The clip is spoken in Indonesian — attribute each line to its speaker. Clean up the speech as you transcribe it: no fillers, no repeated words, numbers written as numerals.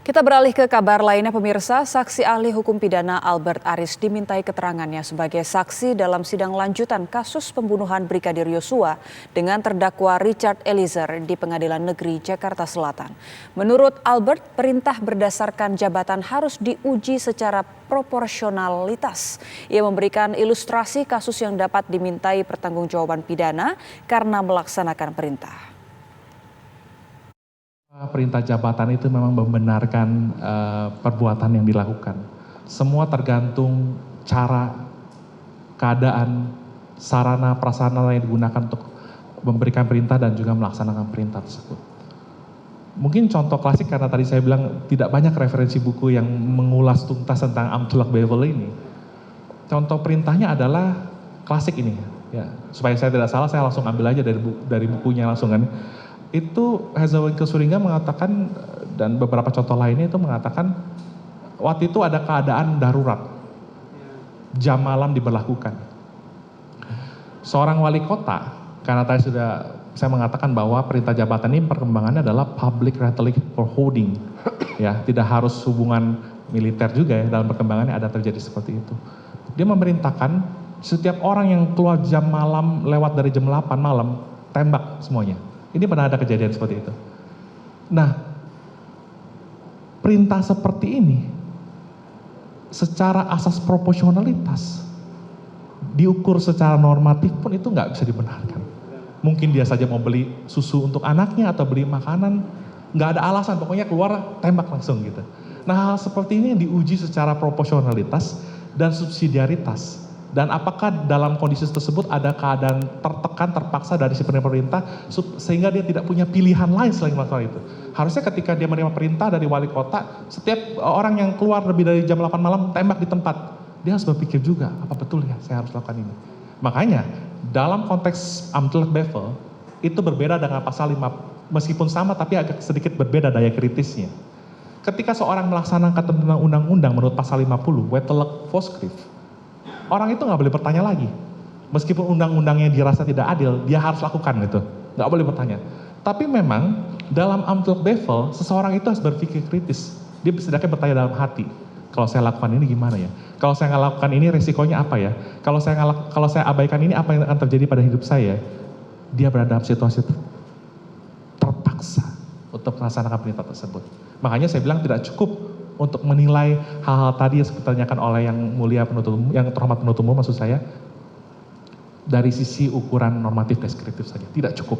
Speaker 1: Kita beralih ke kabar lainnya pemirsa, saksi ahli hukum pidana Albert Aris dimintai keterangannya sebagai saksi dalam sidang lanjutan kasus pembunuhan Brigadir Yosua dengan terdakwa Richard Eliezer di Pengadilan Negeri Jakarta Selatan. Menurut Albert, perintah berdasarkan jabatan harus diuji secara proporsionalitas. Ia memberikan ilustrasi kasus yang dapat dimintai pertanggungjawaban pidana karena melaksanakan perintah.
Speaker 2: Perintah jabatan itu memang membenarkan perbuatan yang dilakukan. Semua tergantung cara, keadaan, sarana, prasarana yang digunakan untuk memberikan perintah dan juga melaksanakan perintah tersebut. Mungkin contoh klasik karena tadi saya bilang tidak banyak referensi buku yang mengulas tuntas tentang Amtulak Bevel ini. Contoh perintahnya adalah klasik ini. Ya, supaya saya tidak salah, saya langsung ambil aja dari bukunya langsung kan. Itu Herzawinkel Suringa mengatakan, dan beberapa contoh lainnya itu mengatakan waktu itu ada keadaan darurat, jam malam diberlakukan. Seorang wali kota, karena tadi sudah saya mengatakan bahwa perintah jabatan ini perkembangannya adalah public rhetoric for holding, ya, tidak harus hubungan militer juga ya, dalam perkembangannya ada terjadi seperti itu. Dia memerintahkan setiap orang yang keluar jam malam lewat dari jam 8 malam tembak semuanya. Ini pernah ada kejadian seperti itu. Nah, perintah seperti ini secara asas proporsionalitas diukur secara normatif pun itu nggak bisa dibenarkan. Mungkin dia saja mau beli susu untuk anaknya atau beli makanan, nggak ada alasan, pokoknya keluar tembak langsung gitu. Nah, hal seperti ini diuji secara proporsionalitas dan subsidiaritas. Dan apakah dalam kondisi tersebut ada keadaan tertekan, terpaksa dari si penerima perintah sehingga dia tidak punya pilihan lain selain melakukan itu. Harusnya ketika dia menerima perintah dari wali kota, setiap orang yang keluar lebih dari jam 8 malam tembak di tempat. Dia harus berpikir juga, apa betul ya saya harus lakukan ini. Makanya dalam konteks Amtulak Bevel itu berbeda dengan pasal 5, meskipun sama tapi agak sedikit berbeda daya kritisnya. Ketika seorang melaksanakan tentang undang-undang menurut pasal 50, Wettelijk Voorschrift, orang itu nggak boleh bertanya lagi. Meskipun undang-undangnya dirasa tidak adil, dia harus lakukan gitu. Nggak boleh bertanya. Tapi memang dalam Amtulak Bevel, seseorang itu harus berpikir kritis. Dia setidaknya bertanya dalam hati. Kalau saya lakukan ini gimana ya? Kalau saya nggak lakukan ini resikonya apa ya? Kalau saya abaikan ini apa yang akan terjadi pada hidup saya? Dia berada dalam situasi terpaksa untuk melaksanakan perintah tersebut. Makanya saya bilang tidak cukup untuk menilai hal-hal tadi yang ditanyakan oleh yang mulia penuntut umum, yang terhormat penuntut umum maksud saya, dari sisi ukuran normatif deskriptif saja, tidak cukup.